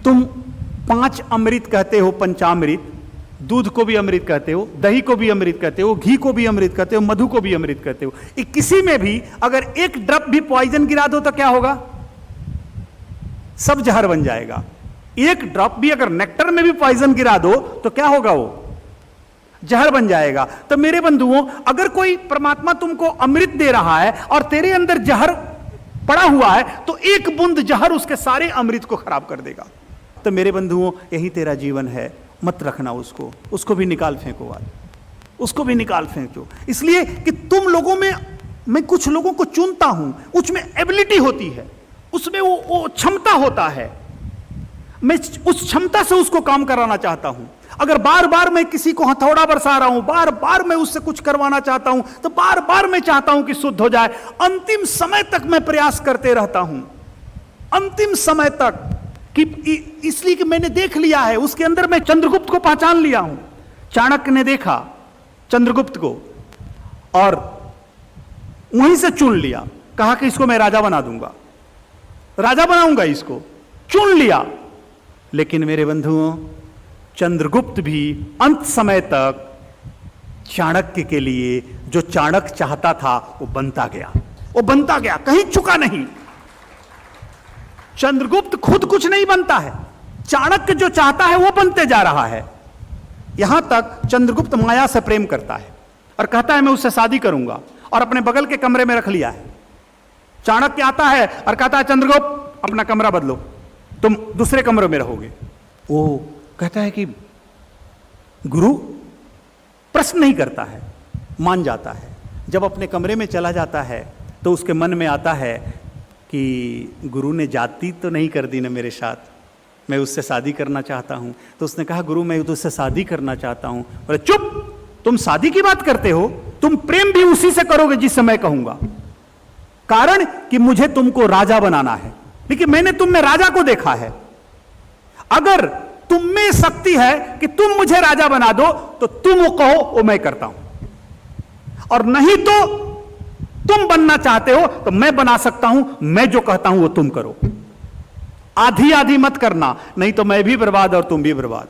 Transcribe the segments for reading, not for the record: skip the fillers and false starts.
तुम 5 अमृत कहते हो, पंचामृत, दूध को भी अमृत कहते हो, दही को भी अमृत कहते हो, घी को भी अमृत कहते हो, मधु को भी अमृत कहते हो। किसी में भी अगर एक ड्रॉप भी पॉइजन गिरा दो तो क्या होगा? सब जहर बन जाएगा। एक ड्रॉप भी अगर नेक्टर में भी पॉइजन गिरा दो तो क्या होगा? वो जहर बन जाएगा। तो मेरे बंधुओं, अगर कोई परमात्मा तुमको अमृत दे रहा है और तेरे अंदर जहर पड़ा हुआ है तो एक बूंद जहर उसके सारे अमृत को खराब कर देगा। तो मेरे बंधुओं, यही तेरा जीवन है, मत रखना उसको भी निकाल फेंको आज, उसको भी निकाल फेंको। इसलिए कि तुम लोगों में मैं कुछ लोगों को चुनता हूं, उसमें एबिलिटी होती है, उसमें वो क्षमता होता है, मैं उस क्षमता से उसको काम कराना चाहता हूं। अगर बार बार मैं किसी को हथौड़ा बरसा रहा हूं, बार बार मैं उससे कुछ करवाना चाहता हूं, तो बार बार मैं चाहता हूं कि शुद्ध हो जाए। अंतिम समय तक मैं प्रयास करते रहता हूं, अंतिम समय तक, कि इसलिए कि मैंने देख लिया है उसके अंदर, मैं चंद्रगुप्त को पहचान लिया हूं। चाणक्य ने देखा चंद्रगुप्त को और वहीं से चुन लिया, कहा कि इसको मैं राजा बना दूंगा, राजा बनाऊंगा इसको, चुन लिया। लेकिन मेरे बंधुओं, चंद्रगुप्त भी अंत समय तक चाणक्य के लिए जो चाणक्य चाहता था वो बनता गया, वो बनता गया, कहीं चुका नहीं। चंद्रगुप्त खुद कुछ नहीं बनता है, चाणक्य जो चाहता है वो बनते जा रहा है। यहां तक चंद्रगुप्त माया से प्रेम करता है और कहता है मैं उससे शादी करूंगा, और अपने बगल के कमरे में रख लिया है। चाणक्य आता है और कहता है चंद्रगुप्त अपना कमरा बदलो, तुम दूसरे कमरे में रहोगे। वो कहता है कि गुरु, प्रश्न नहीं करता है, मान जाता है। जब अपने कमरे में चला जाता है तो उसके मन में आता है कि गुरु ने जाति तो नहीं कर दी ना मेरे साथ, मैं उससे शादी करना चाहता हूं। तो उसने कहा गुरु मैं तो उससे शादी करना चाहता हूं। बोले चुप, तुम शादी की बात करते हो, तुम प्रेम भी उसी से करोगे जिससे मैं कहूंगा, कारण कि मुझे तुमको राजा बनाना है। लेकिन मैंने तुम में राजा को देखा है, अगर तुम में शक्ति है कि तुम मुझे राजा बना दो तो तुम वो कहो वो मैं करता हूं, और नहीं तो तुम बनना चाहते हो तो मैं बना सकता हूं, मैं जो कहता हूं वो तुम करो। आधी आधी मत करना, नहीं तो मैं भी बर्बाद और तुम भी बर्बाद,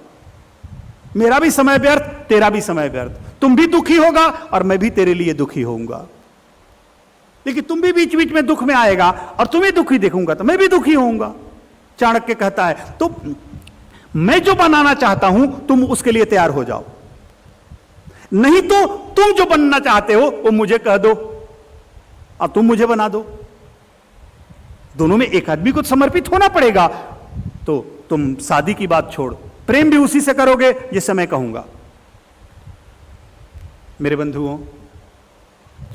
मेरा भी समय व्यर्थ, तेरा भी समय व्यर्थ, तुम भी दुखी होगा और मैं भी तेरे लिए दुखी होऊंगा। लेकिन तुम भी बीच बीच में दुख में आएगा और तुम्हें दुखी देखूंगा तो मैं भी दुखी होऊंगा। चाणक्य कहता है तो मैं जो बनाना चाहता हूं तुम उसके लिए तैयार हो जाओ, नहीं तो तुम जो बनना चाहते हो वो मुझे कह दो और तुम मुझे बना दो। दोनों में एक आदमी को समर्पित होना पड़ेगा। तो तुम शादी की बात छोड़, प्रेम भी उसी से करोगे जिससे मैं कहूंगा। मेरे बंधुओं,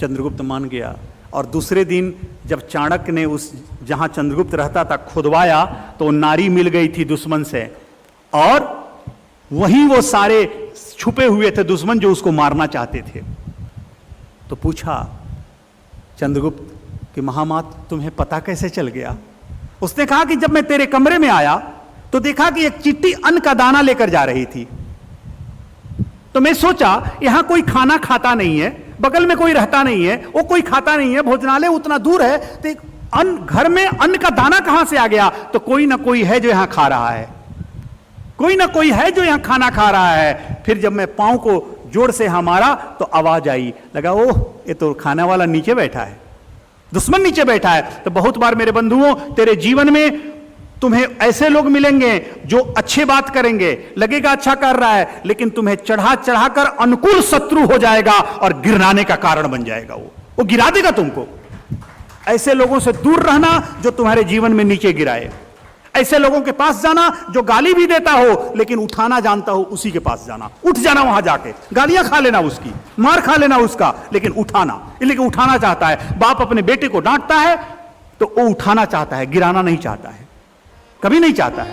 चंद्रगुप्त मान गया, और दूसरे दिन जब चाणक्य ने उस जहां चंद्रगुप्त रहता था खुदवाया तो नारी मिल गई थी दुश्मन से, और वहीं वो सारे छुपे हुए थे दुश्मन जो उसको मारना चाहते थे। तो पूछा चंद्रगुप्त कि महामात तुम्हें पता कैसे चल गया? उसने कहा कि जब मैं तेरे कमरे में आया तो देखा कि एक चिट्टी अन्न का दाना लेकर जा रही थी, तो मैं सोचा यहां कोई खाना खाता नहीं है, बगल में कोई रहता नहीं है, वो कोई खाता नहीं है, भोजनालय उतना दूर है, तो अन्न, घर में अन्न का दाना कहां से आ गया? तो कोई ना कोई है जो यहां खा रहा है, कोई ना कोई है जो यहां खाना खा रहा है। फिर जब मैं पांव को जोर से यहां मारा तो आवाज आई, लगा ओह ये तो खाने वाला नीचे बैठा है, दुश्मन नीचे बैठा है। तो बहुत बार मेरे बंधुओं तेरे जीवन में तुम्हें ऐसे लोग मिलेंगे जो अच्छे बात करेंगे, लगेगा अच्छा कर रहा है, लेकिन तुम्हें चढ़ा चढ़ाकर अनुकूल शत्रु हो जाएगा और गिराने का कारण बन जाएगा, वो गिरा देगा तुमको। ऐसे लोगों से दूर रहना जो तुम्हारे जीवन में नीचे गिराए। ऐसे लोगों के पास जाना जो गाली भी देता हो लेकिन उठाना जानता हो, उसी के पास जाना, उठ जाना, वहां जाके गालियां खा लेना, उसकी मार खा लेना उसका, लेकिन उठाना, लेकिन उठाना चाहता है। बाप अपने बेटे को डांटता है तो वो उठाना चाहता है, गिराना नहीं चाहता है, कभी नहीं चाहता है।